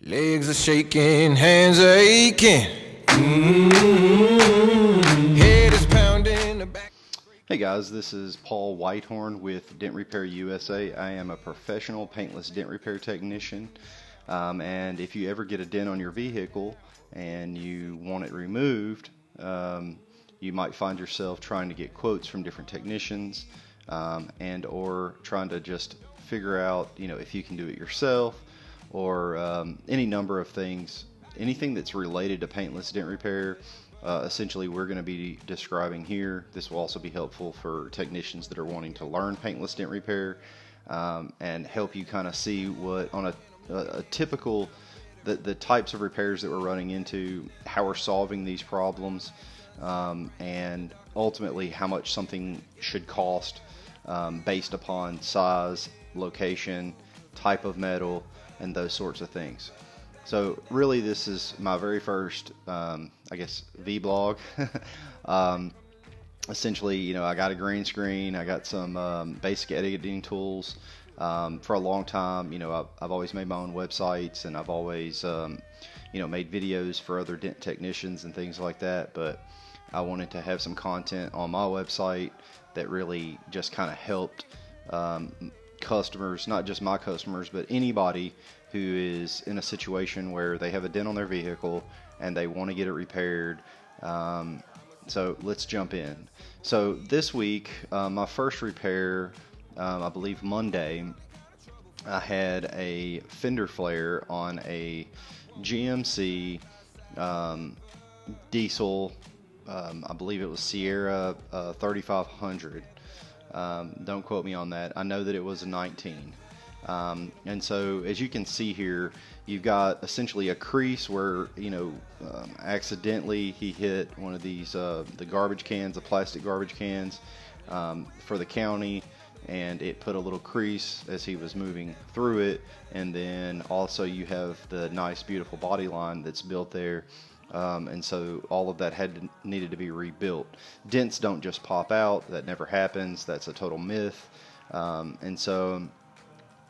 Legs are shaking, hands are aching. Head is pounding, the back. Hey guys, this is Paul Whitehorn with Dent Repair USA. I am a professional paintless dent repair technician. And if you ever get a dent on your vehicle and you want it removed, you might find yourself trying to get quotes from different technicians and or trying to just figure out, if you can do it yourself or any number of things, anything that's related to paintless dent repair. Essentially, we're going to be describing here. This will also be helpful for technicians that are wanting to learn paintless dent repair and help you kind of see what on a typical the types of repairs that we're running into, how we're solving these problems, and ultimately how much something should cost based upon size, location, type of metal, and those sorts of things. So really, this is my very first, vlog. Essentially, I got a green screen. I got some basic editing tools. For a long time, I've always made my own websites, and I've always, made videos for other dent technicians and things like that. But I wanted to have some content on my website that really just kind of helped customers, not just my customers, but anybody who is in a situation where they have a dent on their vehicle and they want to get it repaired. So let's jump in. So this week, my first repair, I believe Monday, I had a fender flare on a GMC diesel, I believe it was Sierra 3500. Don't quote me on that. I know that it was a 19. And so as you can see here, you've got essentially a crease where, accidentally he hit one of these, the garbage cans, the plastic garbage cans, for the county, and it put a little crease as he was moving through it. And then also you have the nice, beautiful body line that's built there. And so all of that needed to be rebuilt. Dents don't just pop out. That never happens. That's a total myth. And so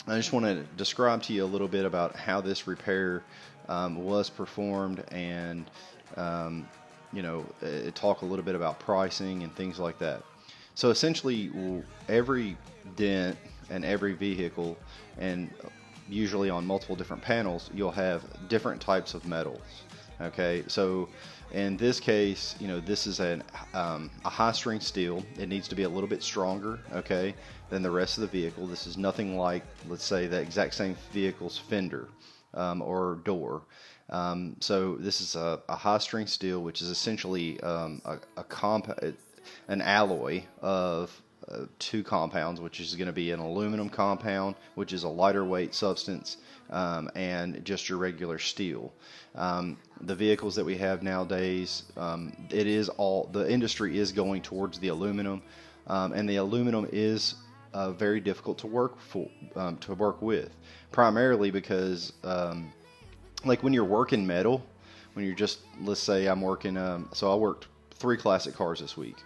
I just want to describe to you a little bit about how this repair was performed, and talk a little bit about pricing and things like that. So essentially, every dent and every vehicle, and usually on multiple different panels, you'll have different types of metals. Okay, so in this case, this is a high strength steel. It needs to be a little bit stronger, okay, than the rest of the vehicle. This is nothing like, let's say, the exact same vehicle's fender or door. So this is a high strength steel, which is essentially an alloy of two compounds, which is going to be an aluminum compound, which is a lighter weight substance, and just your regular steel. The vehicles that we have nowadays, the industry is going towards the aluminum, and the aluminum is very difficult to work with, primarily because, like when you're working metal, when you're just, let's say I'm working, so I worked 3 classic cars this week.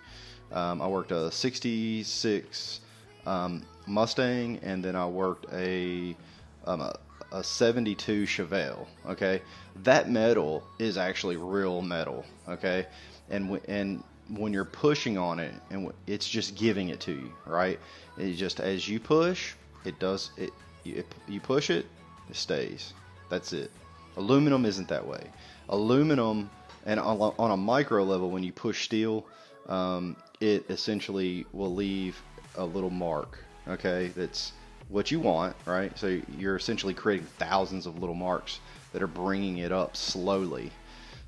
I worked a 66 Mustang, and then I worked a 72 Chevelle. Okay, that metal is actually real metal. Okay, and when you're pushing on it, and it's just giving it to you, right? It just, as you push, it does it. You push it, it stays. That's it. Aluminum isn't that way. Aluminum, and on a micro level, when you push steel, it essentially will leave a little mark. Okay, that's what you want, right? So you're essentially creating thousands of little marks that are bringing it up slowly.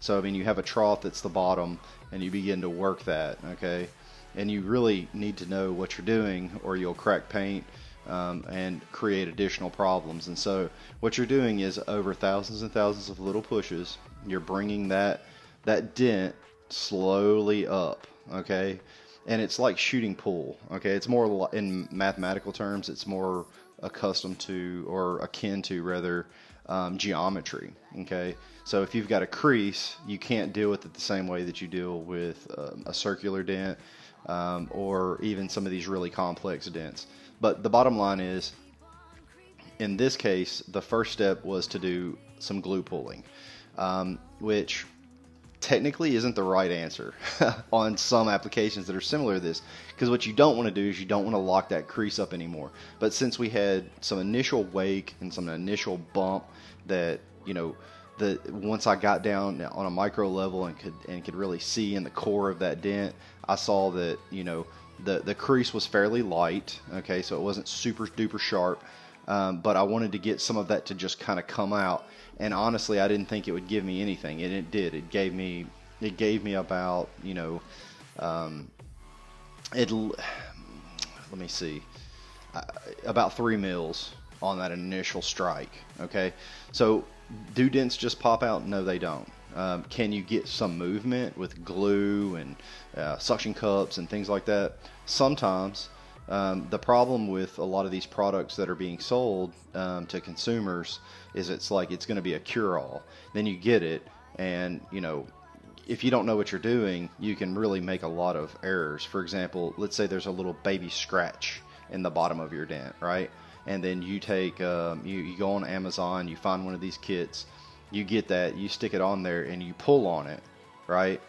So, you have a trough that's the bottom, and you begin to work that, okay? And you really need to know what you're doing, or you'll crack paint and create additional problems. And so what you're doing is, over thousands and thousands of little pushes, you're bringing that dent slowly up, okay? And it's like shooting pool, okay? It's more, in mathematical terms, it's more accustomed to, or akin to rather, geometry, okay? So if you've got a crease, you can't deal with it the same way that you deal with a circular dent, or even some of these really complex dents. But the bottom line is, in this case, the first step was to do some glue pulling, which technically isn't the right answer on some applications that are similar to this, because what you don't want to do is you don't want to lock that crease up anymore. But since we had some initial wake and some initial bump that, once I got down on a micro level and could really see in the core of that dent, I saw that, the crease was fairly light. Okay, so it wasn't super duper sharp, but I wanted to get some of that to just kind of come out. And honestly, I didn't think it would give me anything, and it did. It gave me about, let me see, about 3 mils on that initial strike. Okay, so do dents just pop out? No, they don't. Can you get some movement with glue and suction cups and things like that? Sometimes. The problem with a lot of these products that are being sold to consumers is it's going to be a cure-all. Then you get it, and if you don't know what you're doing, you can really make a lot of errors. For example, let's say there's a little baby scratch in the bottom of your dent, right? And then you take you go on Amazon, you find one of these kits, you get that, you stick it on there, and you pull on it, right?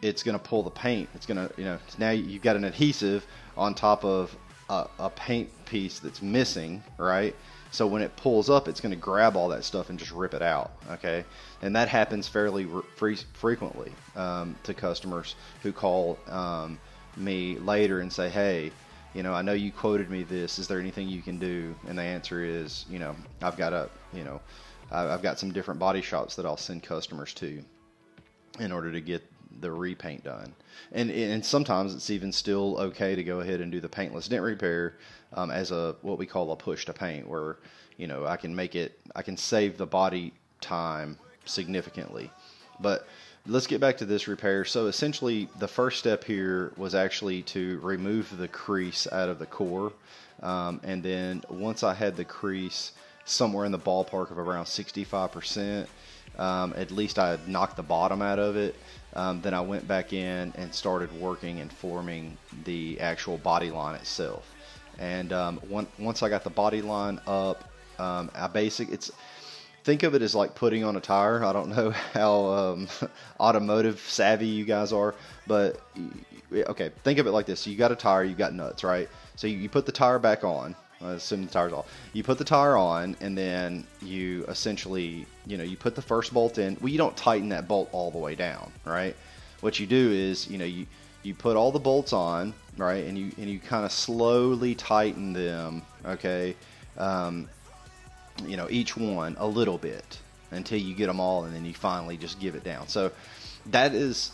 It's going to pull the paint. It's going to, now you've got an adhesive on top of a paint piece that's missing, right? So when it pulls up, it's going to grab all that stuff and just rip it out, okay? And that happens fairly frequently to customers who call me later and say, hey, I know you quoted me this. Is there anything you can do? And the answer is, I've got some different body shops that I'll send customers to in order to get the repaint done. And sometimes it's even still okay to go ahead and do the paintless dent repair as what we call a push to paint, where I can save the body time significantly. But let's get back to this repair. So essentially the first step here was actually to remove the crease out of the core, and then once I had the crease somewhere in the ballpark of around 65%, at least I had knocked the bottom out of it. Then I went back in and started working and forming the actual body line itself. And once I got the body line up, think of it as like putting on a tire. I don't know how automotive savvy you guys are, but okay, think of it like this. So you got a tire, you got nuts, right? So you put the tire back on. I assume the tire's off. You put the tire on, and then you essentially, you put the first bolt in. Well, you don't tighten that bolt all the way down, right? What you do is, you put all the bolts on, right, and you kind of slowly tighten them, okay, each one a little bit until you get them all, and then you finally just give it down. So that is,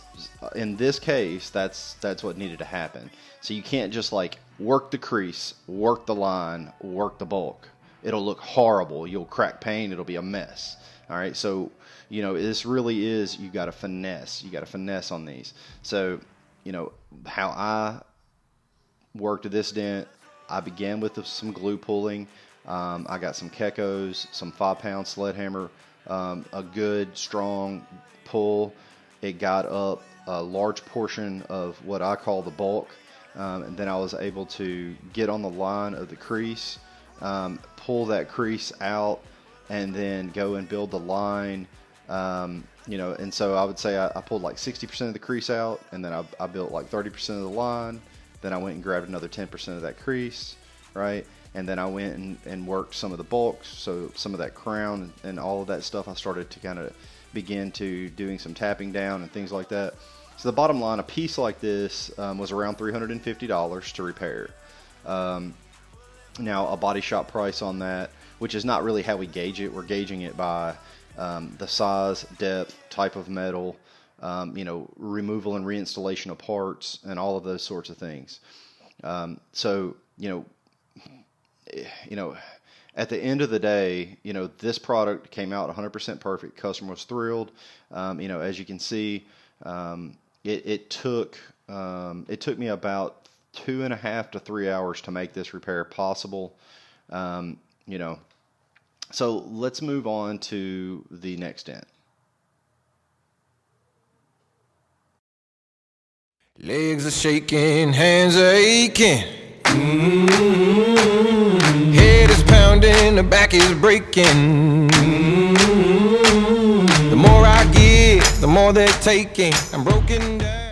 in this case, that's what needed to happen. So you can't just work the crease, work the line, work the bulk. It'll look horrible. You'll crack paint. It'll be a mess. All right. So, this really is, you got to finesse. You got to finesse on these. So, how I worked this dent, I began with some glue pulling. I got some Kekos, some 5-pound sled hammer, a good strong pull. It got up a large portion of what I call the bulk. And then I was able to get on the line of the crease, pull that crease out, and then go and build the line. And so I would say I pulled 60% of the crease out, and then I built 30% of the line. Then I went and grabbed another 10% of that crease, right? And then I went and worked some of the bulks, so some of that crown and all of that stuff. I started to kind of begin to doing some tapping down and things like that. So the bottom line, a piece like this was around $350 to repair. Now, a body shop price on that, which is not really how we gauge it. We're gauging it by the size, depth, type of metal, removal and reinstallation of parts, and all of those sorts of things. At the end of the day, this product came out 100% perfect. Customer was thrilled. As you can see, it took me about 2.5 to 3 hours to make this repair possible. So let's move on to the next dent. Legs are shaking, hands are aching. Head is pounding. pounding, the back is breaking. The more I give, the more they're taking. I'm broken down.